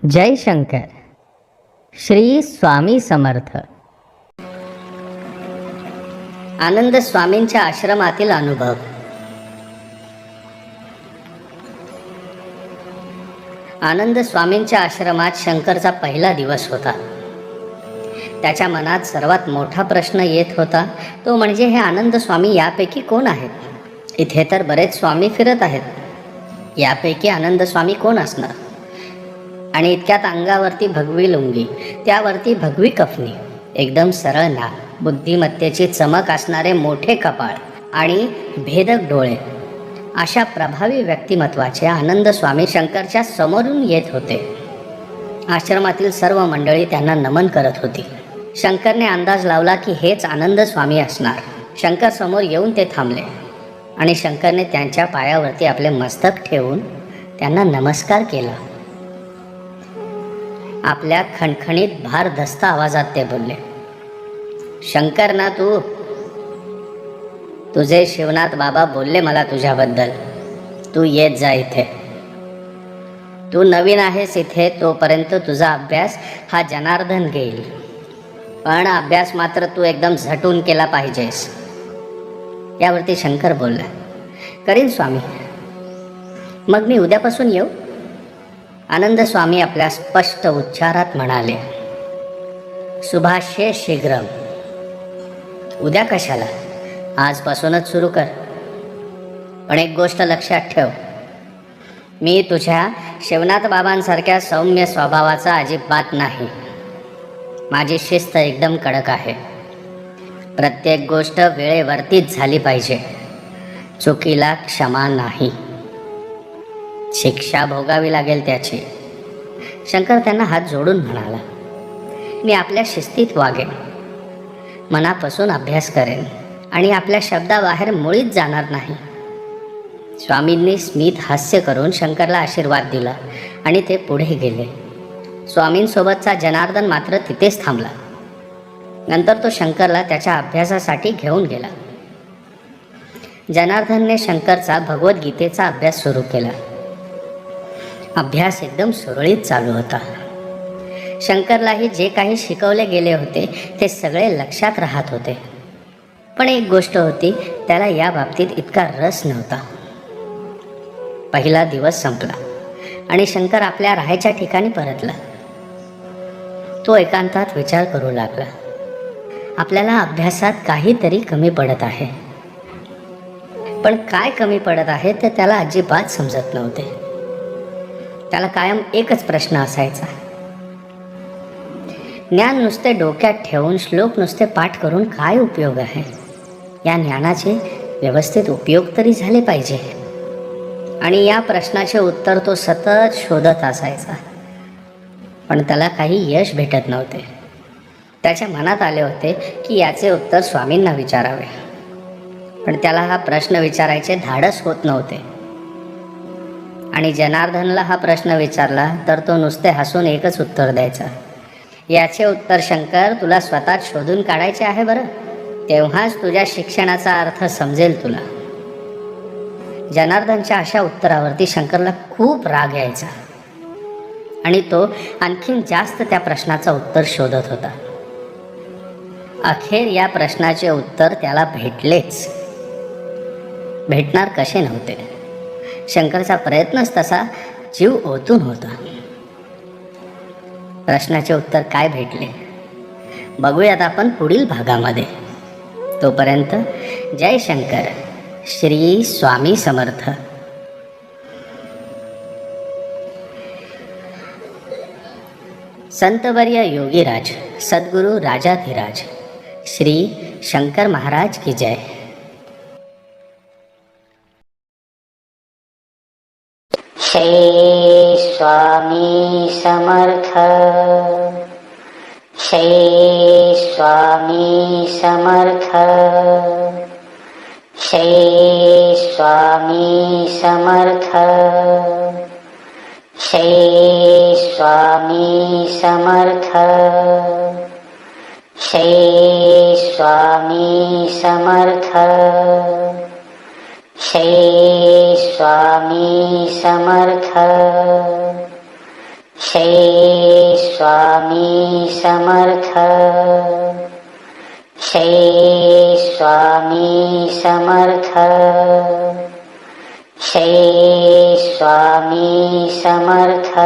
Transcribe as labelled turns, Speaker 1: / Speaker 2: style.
Speaker 1: जय शंकर. श्री स्वामी समर्थ. आनंद स्वामींच्या आश्रमातील अनुभव. आनंद स्वामींच्या आश्रमात शंकरचा पहिला दिवस होता. त्याच्या मनात सर्वात मोठा प्रश्न येत होता तो म्हणजे हे आनंद स्वामी यापैकी कोण आहेत. इथे तर बरेच स्वामी फिरत आहेत, यापैकी आनंद स्वामी कोण असणार. आणि इतक्यात अंगावरती भगवी लुंगी, त्यावरती भगवी कफनी, एकदम सरळ नाक, बुद्धिमत्तेची चमक असणारे मोठे कपाळ आणि भेदक डोळे, अशा प्रभावी व्यक्तिमत्वाचे आनंद स्वामी शंकरच्या समोरून येत होते. आश्रमातील सर्व मंडळी त्यांना नमन करत होती. शंकरने अंदाज लावला की हेच आनंद स्वामी असणार. शंकर समोर येऊन ते थांबले आणि शंकरने त्यांच्या पायावरती आपले मस्तक ठेवून त्यांना नमस्कार केला. आपल्या खणखणीत भारदस्त आवाजात ते बोलले, शंकर ना तू? तुझे शिवनाथ बाबा बोलले मला तुझ्याबद्दल. तू येत जा इथे. तू नवीन आहेस इथे, तोपर्यंत तुझा अभ्यास हा जनार्दन घेईल, पण अभ्यास मात्र तू एकदम झटून केला पाहिजेस. यावरती शंकर बोलला, करीन स्वामी. मग मी उद्यापासून येऊ? आनंद स्वामी आपल्या स्पष्ट उच्चारात म्हणाले, सुभाष्ये शीघ्रम. उद्या कशाला, आजपासूनच सुरू कर. पण एक गोष्ट लक्षात ठेव, मी तुझ्या शिवनाथ बाबांसारख्या सौम्य स्वभावाचा अजिबात नाही. माझी शिस्त एकदम कडक आहे. प्रत्येक गोष्ट वेळेवरतीच झाली पाहिजे. चुकीला क्षमा नाही. शिक्षा भोगावी लागेल त्याची. शंकर त्यांना हात जोडून म्हणाला, मी आपल्या शिस्तीत वागेन, मनापासून अभ्यास करेन आणि आपल्या शब्दाबाहेर मुळीच जाणार नाही. स्वामींनी स्मित हास्य करून शंकरला आशीर्वाद दिला आणि ते पुढे गेले. स्वामींसोबतचा जनार्दन मात्र तिथेच थांबला. नंतर तो शंकरला त्याच्या अभ्यासासाठी घेऊन गेला. जनार्दनने शंकरचा भगवद्गीतेचा अभ्यास सुरू केला. अभ्यास एकदम सुरळीत चालू होता. शंकरलाही जे काही शिकवले गेले होते ते सगळे लक्षात राहत होते. पण एक गोष्ट होती, त्याला या बाबतीत इतका रस नव्हता. पहिला दिवस संपला आणि शंकर आपल्या राहायच्या ठिकाणी परतला. तो एकांतात विचार करू लागला, आपल्याला अभ्यासात काहीतरी कमी पडत आहे. पण काय कमी पडत आहे ते त्याला अजिबात समजत नव्हते. त्याला कायम एकच प्रश्न असायचा, ज्ञान नुसते डोक्यात ठेवून, श्लोक नुसते पाठ करून काय उपयोग आहे. या ज्ञानाचे व्यवस्थित उपयोग तरी झाले पाहिजे. आणि या प्रश्नाचे उत्तर तो सतत शोधत असायचा, पण त्याला काही यश भेटत नव्हते. त्याच्या मनात आले होते की याचे उत्तर स्वामींना विचारावे, पण त्याला हा प्रश्न विचारायचे धाडस होत नव्हते. आणि जनार्दनला हा प्रश्न विचारला तर तो नुसते हसून एकच उत्तर द्यायचा, याचे उत्तर शंकर तुला स्वतः शोधून काढायचे आहे बरं, तेव्हाच तुझ्या शिक्षणाचा अर्थ समजेल तुला. जनार्दनच्या अशा उत्तरावरती शंकरला खूप राग यायचा आणि तो आणखीन जास्त त्या प्रश्नाचं उत्तर शोधत होता. अखेर या प्रश्नाचे उत्तर त्याला भेटलेच. भेटणार कसे नव्हते. शंकरचा प्रयत्नच तसा जीव ओतून होता. प्रश्नाचे उत्तर काय भेटले बघूयात आपण पुढील भागामध्ये. तोपर्यंत जय शंकर. श्री स्वामी समर्थ. संतवर्य योगीराज सद्गुरु राजाधिराज श्री शंकर महाराज की जय.
Speaker 2: श्री स्वामी समर्थ. श्री स्वामी समर्थ. श्री स्वामी समर्थ. श्री स्वामी समर्थ. श्री स्वामी समर्थ. श्री स्वामी समर्थ. श्री स्वामी समर्थ. श्री स्वामी समर्थ. श्री स्वामी समर्थ.